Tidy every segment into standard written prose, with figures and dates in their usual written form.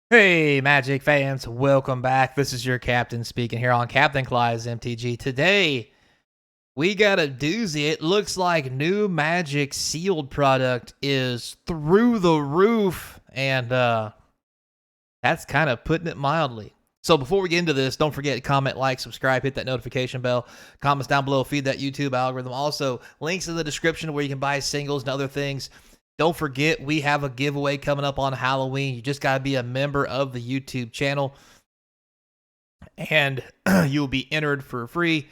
Hey, Magic fans, welcome back. This is your captain speaking here on Capnclydes MTG. Today, we got a doozy. It looks like new Magic sealed product is through the roof, and that's kind of putting it mildly. So before we get into this, don't forget to comment, like, subscribe, hit that notification bell. Comments down below feed that YouTube algorithm. Also, links in the description where you can buy singles and other things. Don't forget, we have a giveaway coming up on Halloween. You just got to be a member of the YouTube channel, and you'll be entered for free,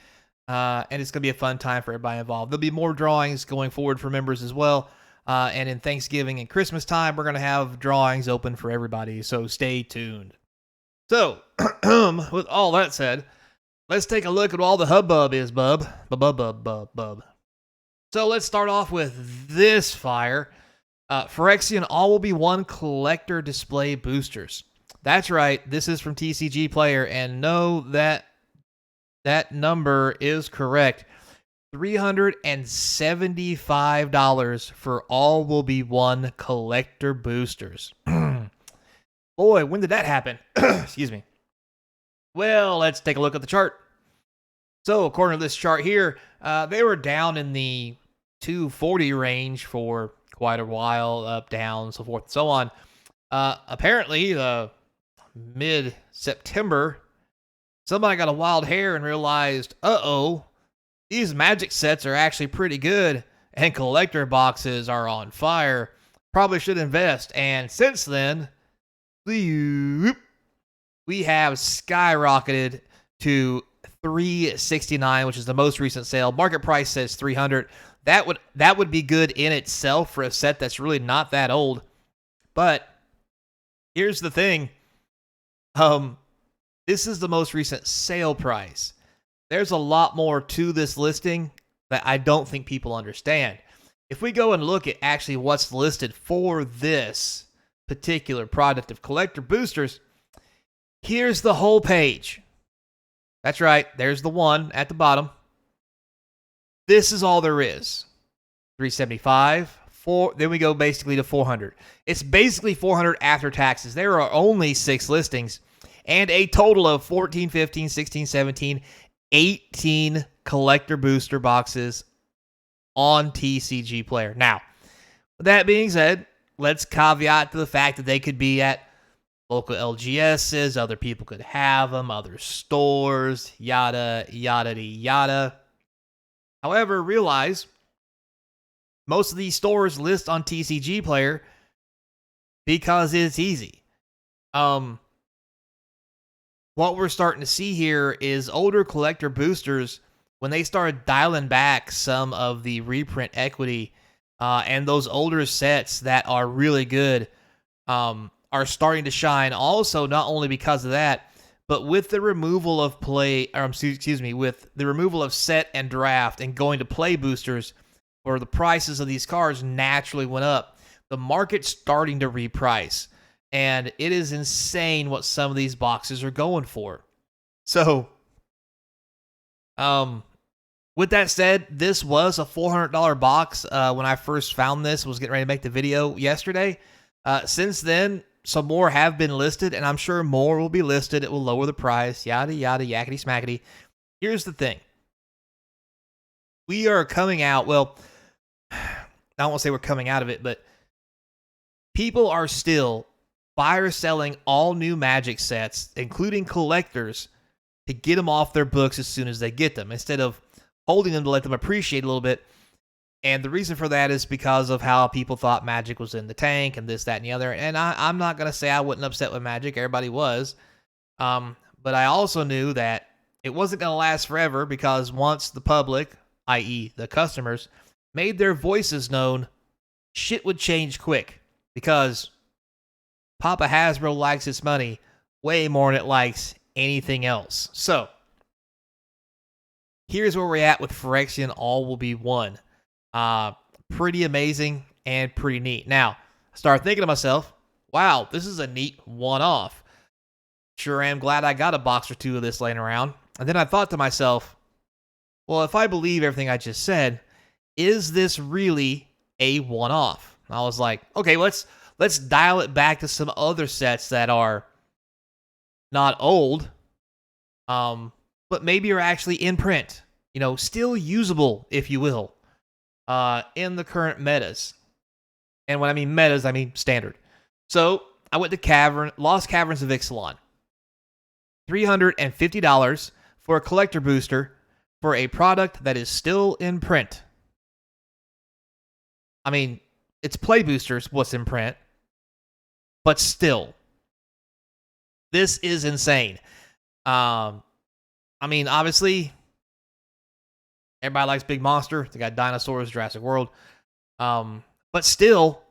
and it's going to be a fun time for everybody involved. There'll be more drawings going forward for members as well, and in Thanksgiving and Christmas time, we're going to have drawings open for everybody, so stay tuned. So, with all that said, let's take a look at what all the hubbub is, bub. So let's start off with this fire. Phyrexian All Will Be One collector display boosters. That's right, this is from TCG Player, and know that number is correct. $375 for All Will Be One collector boosters. Boy, when did that happen? Excuse me. Well, let's take a look at the chart. So, according to this chart here, they were down in the 240 range for quite a while, up, down, so forth and so on. Apparently, mid-September, somebody got a wild hair and realized, these Magic sets are actually pretty good, and collector boxes are on fire. Probably should invest. And since then, we have skyrocketed to $369, which is the most recent sale. Market price says $300. That would be good in itself for a set that's really not that old. But here's the thing. This is the most recent sale price. There's a lot more to this listing that I don't think people understand. If we go and look at actually what's listed for this particular product of collector boosters, here's the whole page. That's right, there's the one at the bottom. This is all there is. $375, then we go basically to $400. It's basically $400 after taxes. There are only 6 listings and a total of 14, 15, 16, 17, 18 collector booster boxes on TCG Player. Now, with that being said, let's caveat to the fact that they could be at local LGSs, other people could have them, other stores, yada, yada, yada. However, realize most of these stores list on TCG Player because it's easy. What we're starting to see here is older collector boosters, when they started dialing back some of the reprint equity, and those older sets that are really good are starting to shine also, not only because of that, but with the removal of with the removal of set and draft and going to play boosters, where the prices of these cards naturally went up, the market's starting to reprice. And it is insane what some of these boxes are going for. So, with that said, this was a $400 box when I first found this, was getting ready to make the video yesterday. Since then, some more have been listed, and I'm sure more will be listed. It will lower the price, yada, yada, yakety smackety. Here's the thing. We are coming out, well, I don't want to say we're coming out of it, but people are still fire selling all new Magic sets, including collectors, to get them off their books as soon as they get them, instead of holding them to let them appreciate a little bit. And the reason for that is because of how people thought Magic was in the tank and this, that, and the other. And I'm not going to say I wasn't upset with Magic. Everybody was. But I also knew that it wasn't going to last forever, because once the public, i.e. the customers, made their voices known, shit would change quick. Because Papa Hasbro likes its money way more than it likes anything else. So, here's where we're at with Phyrexian All Will Be One. Pretty amazing and pretty neat. Now, I started thinking to myself, wow, this is a neat one-off. Sure am glad I got a box or two of this laying around. And then I thought to myself, well, if I believe everything I just said, is this really a one-off? I was like, okay, let's let's dial it back to some other sets that are not old, but maybe are actually in print, still usable, if you will, in the current metas. And when I mean metas, I mean standard. So I went to Lost Caverns of Ixalan. $350 for a collector booster for a product that is still in print. I mean, it's Play Boosters, what's in print, but still, this is insane. I mean, obviously, everybody likes Big Monster. They got dinosaurs, Jurassic World. But still,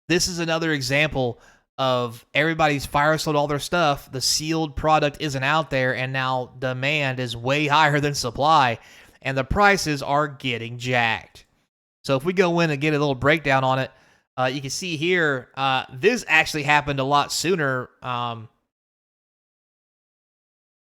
this is another example of everybody's fire sold all their stuff. The sealed product isn't out there, and now demand is way higher than supply, and the prices are getting jacked. So if we go in and get a little breakdown on it, you can see here, this actually happened a lot sooner.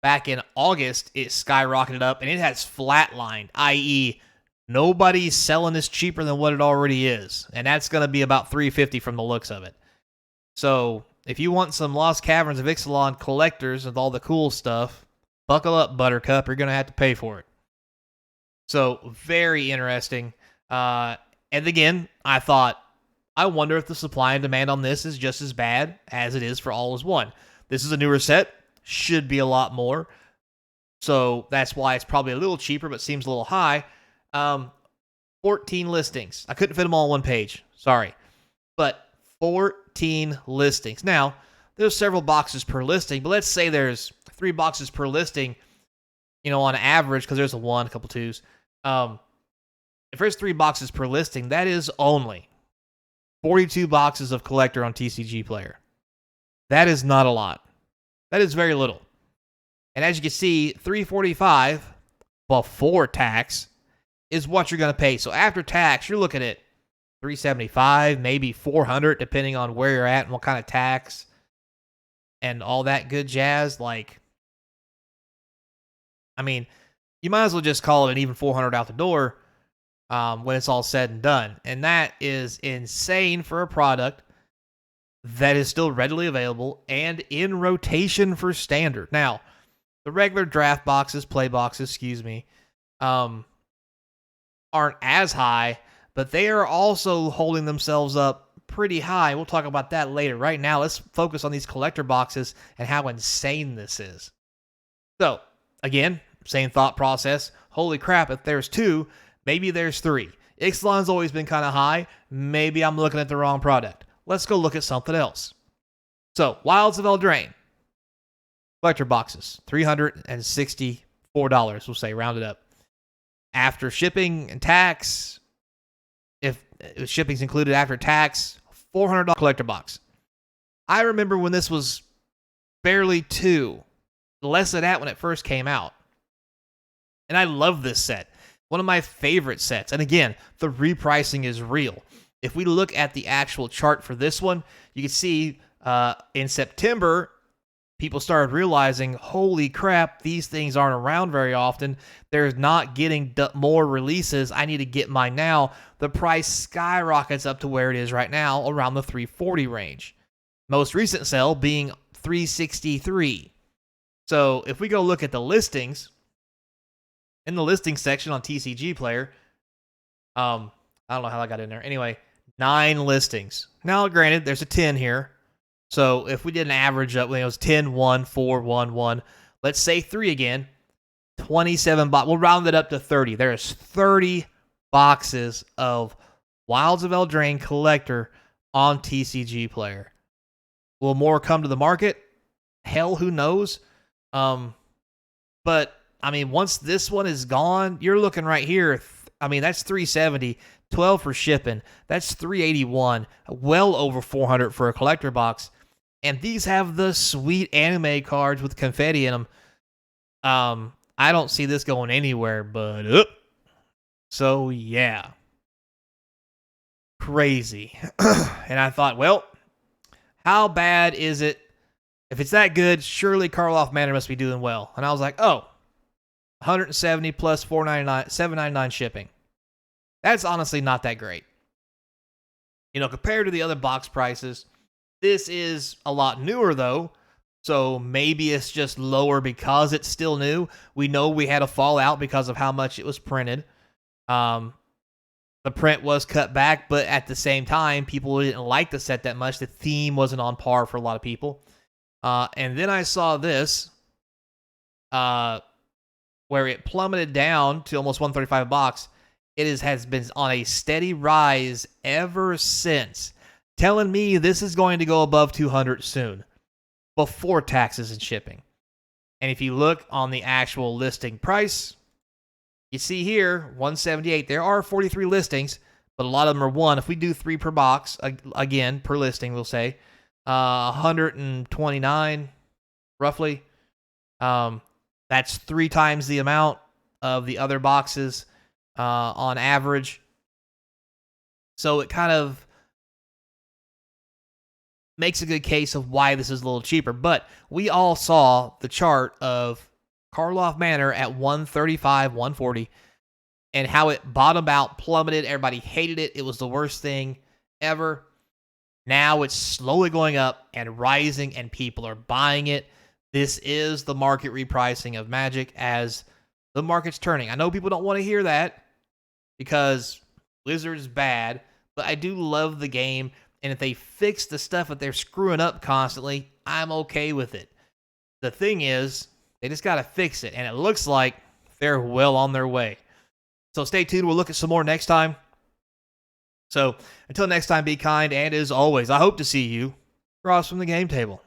Back in August, it skyrocketed up, and it has flatlined, i.e., nobody's selling this cheaper than what it already is, and that's going to be about $350 from the looks of it. So if you want some Lost Caverns of Ixalan collectors with all the cool stuff, buckle up, Buttercup. You're going to have to pay for it. So very interesting. And again, I thought, I wonder if the supply and demand on this is just as bad as it is for All Is One. This is a newer set. Should be a lot more. So that's why it's probably a little cheaper, but seems a little high. 14 listings. I couldn't fit them all on one page. Sorry. But 14 listings. Now, there's several boxes per listing, but let's say there's 3 boxes per listing, on average, because there's a 1, a couple 2s. If there's 3 boxes per listing, that is only 42 boxes of collector on TCG Player. That is not a lot. That is very little. And as you can see, $345 before tax is what you're going to pay. So after tax, you're looking at $375, maybe $400, depending on where you're at and what kind of tax and all that good jazz. Like, I mean, you might as well just call it an even $400 out the door when it's all said and done. And that is insane for a product that is still readily available and in rotation for standard. Now, the regular draft boxes, play boxes, aren't as high, but they are also holding themselves up pretty high. We'll talk about that later. Right now, let's focus on these collector boxes and how insane this is. So, again, same thought process. Holy crap, if there's 2, maybe there's 3. Ixalan's always been kind of high. Maybe I'm looking at the wrong product. Let's go look at something else. So, Wilds of Eldraine. Collector boxes. $364, we'll say, rounded up. After shipping and tax, if shipping's included after tax, $400 collector box. I remember when this was barely $2, less than that when it first came out. And I love this set. One of my favorite sets. And again, the repricing is real. If we look at the actual chart for this one, you can see in September, people started realizing, holy crap, these things aren't around very often. They're not getting more releases. I need to get mine now. The price skyrockets up to where it is right now, around the $340 range. Most recent sale being $363. So if we go look at the listings, in the listing section on TCG Player, I don't know how I got in there. Anyway, 9 listings. Now, granted, there's a 10 here. So if we did an average up, it was 10, 1, 4, 1, 1. Let's say 3 again. 27 boxes. We'll round it up to 30. There's 30 boxes of Wilds of Eldraine collector on TCG Player. Will more come to the market? Hell, who knows? But, I mean, once this one is gone, you're looking right here. I mean, that's $370. 12 for shipping. That's $381. Well over $400 for a collector box. And these have the sweet anime cards with confetti in them. I don't see this going anywhere but up. So, yeah. Crazy. And I thought, well, how bad is it? If it's that good, surely Karloff Manor must be doing well. And I was like, oh, $170 plus $499, $799 shipping. That's honestly not that great. Compared to the other box prices, This is a lot newer, though, so maybe it's just lower because it's still new. We know we had a fallout because of how much it was printed. The print was cut back, but at the same time, people didn't like the set that much. The theme wasn't on par for a lot of people. And then I saw this, where it plummeted down to almost 135 bucks. Has been on a steady rise ever since, telling me this is going to go above 200 soon, before taxes and shipping. And if you look on the actual listing price, you see here 178. There are 43 listings, but a lot of them are one. If we do 3 per box, again per listing, we'll say 129 roughly. That's 3 times the amount of the other boxes on average. So it kind of makes a good case of why this is a little cheaper. But we all saw the chart of Karloff Manor at 135, 140, and how it bottomed out, plummeted. Everybody hated it. It was the worst thing ever. Now it's slowly going up and rising, and people are buying it. This is the market repricing of Magic as the market's turning. I know people don't want to hear that because Blizzard is bad, but I do love the game, and if they fix the stuff that they're screwing up constantly, I'm okay with it. The thing is, they just got to fix it, and it looks like they're well on their way. So stay tuned. We'll look at some more next time. So until next time, be kind, and as always, I hope to see you across from the game table.